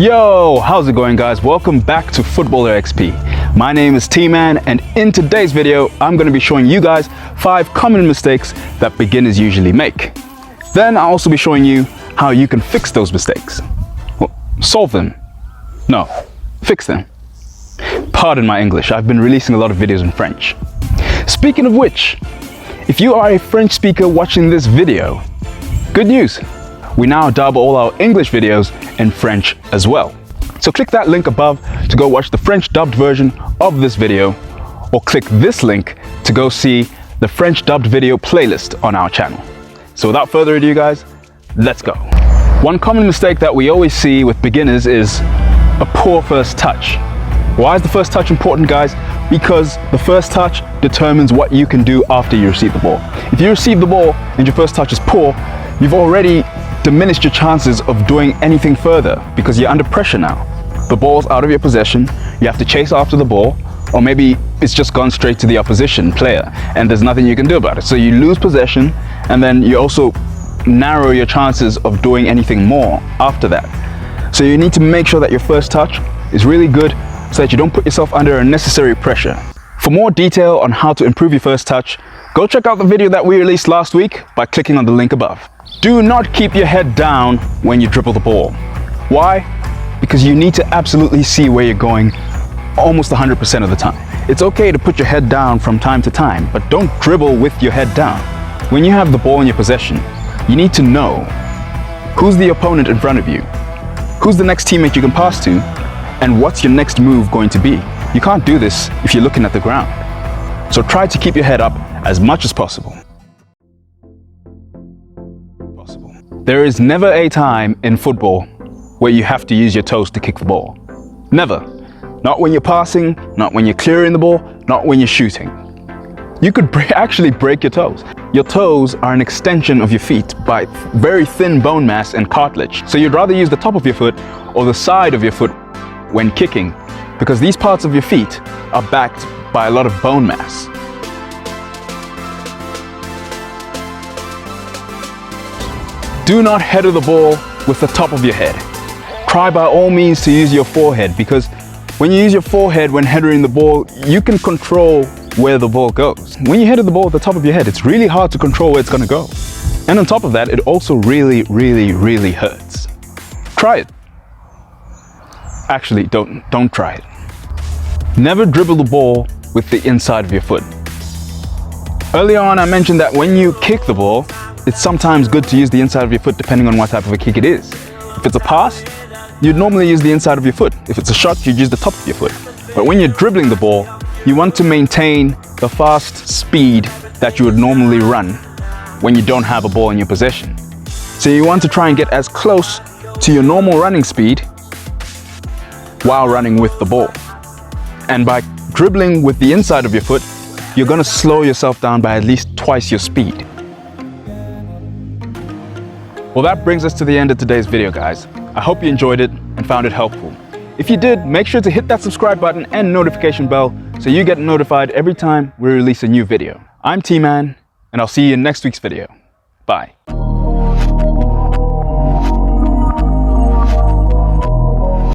Yo, how's it going guys? Welcome back to Footballer XP. My name is T-Man, and in today's video, I'm going to be showing you guys 5 common mistakes that beginners usually make. Then I'll also be showing you how you can fix those mistakes. Well, solve them. No, fix them. Pardon my English, I've been releasing a lot of videos in French. Speaking of which, if you are a French speaker watching this video, good news. We now dub all our English videos in French as well. So click that link above to go watch the French dubbed version of this video, or click this link to go see the French dubbed video playlist on our channel. So without further ado guys, let's go. One common mistake that we always see with beginners is a poor first touch. Why is the first touch important guys? Because the first touch determines what you can do after you receive the ball. If you receive the ball and your first touch is poor, you've already diminished your chances of doing anything further because you're under pressure now. The ball's out of your possession, you have to chase after the ball, or maybe it's just gone straight to the opposition player and there's nothing you can do about it. So you lose possession, and then you also narrow your chances of doing anything more after that. So you need to make sure that your first touch is really good so that you don't put yourself under unnecessary pressure. For more detail on how to improve your first touch, go check out the video that we released last week by clicking on the link above. Do not keep your head down when you dribble the ball. Why? Because you need to absolutely see where you're going almost 100% of the time. It's okay to put your head down from time to time, but don't dribble with your head down. When you have the ball in your possession, you need to know who's the opponent in front of you, who's the next teammate you can pass to, and what's your next move going to be. You can't do this if you're looking at the ground. So try to keep your head up as much as possible. There is never a time in football where you have to use your toes to kick the ball. Never. Not when you're passing, not when you're clearing the ball, not when you're shooting. You could actually break your toes. Your toes are an extension of your feet by very thin bone mass and cartilage. So you'd rather use the top of your foot or the side of your foot when kicking, because these parts of your feet are backed by a lot of bone mass. Do not header the ball with the top of your head. Try by all means to use your forehead, because when you use your forehead when headering the ball, you can control where the ball goes. When you header the ball at the top of your head, it's really hard to control where it's going to go. And on top of that, it also really hurts. Try it. Actually, don't try it. Never dribble the ball with the inside of your foot. Earlier on, I mentioned that when you kick the ball, it's sometimes good to use the inside of your foot depending on what type of a kick it is. If it's a pass, you'd normally use the inside of your foot. If it's a shot, you'd use the top of your foot. But when you're dribbling the ball, you want to maintain the fast speed that you would normally run when you don't have a ball in your possession. So you want to try and get as close to your normal running speed while running with the ball. And by dribbling with the inside of your foot, you're going to slow yourself down by at least twice your speed. Well, that brings us to the end of today's video, guys. I hope you enjoyed it and found it helpful. If you did, make sure to hit that subscribe button and notification bell so you get notified every time we release a new video. I'm T-Man, and I'll see you in next week's video. Bye.